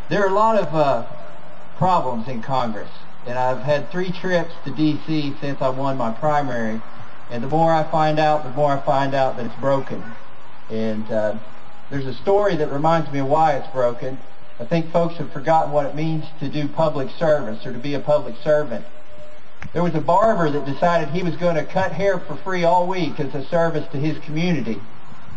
There are a lot of problems in Congress, and I've had 3 trips to D.C. since I won my primary, and the more I find out that it's broken. And there's a story that reminds me of why it's broken. I think folks have forgotten what it means to do public service or to be a public servant. There was a barber that decided he was going to cut hair for free all week as a service to his community.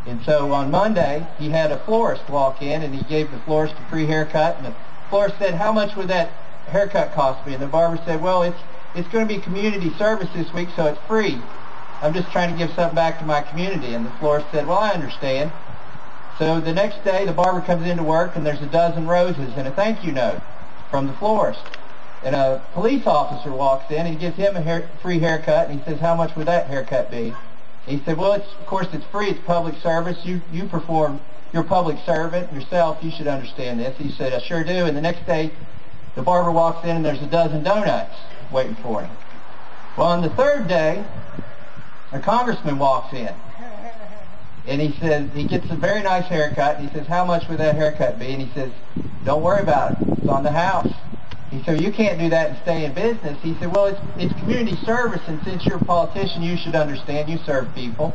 And so on Monday, he had a florist walk in, and he gave the florist a free haircut. And the florist said, "How much would that haircut cost me?" And the barber said, "Well, it's going to be community service this week, so it's free. I'm just trying to give something back to my community." And the florist said, "Well, I understand." So the next day, the barber comes into work, and there's a dozen roses and a thank you note from the florist. And a police officer walks in, and he gives him a free haircut, and he says, "How much would that haircut be?" He said, "Well, of course it's free. It's public service. You perform. You're a public servant yourself. You should understand this." He said, "I sure do." And the next day, the barber walks in, and there's a dozen donuts waiting for him. Well, on the third day, a congressman walks in, and he says, he gets a very nice haircut, and he says, "How much would that haircut be?" And he says, "Don't worry about it. It's on the house." He said, "You can't do that and stay in business." He said, "Well, it's community service, and since you're a politician, you should understand. You serve people."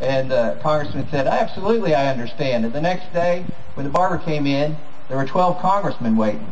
And the congressman said, "Absolutely, I understand." And the next day, when the barber came in, there were 12 congressmen waiting.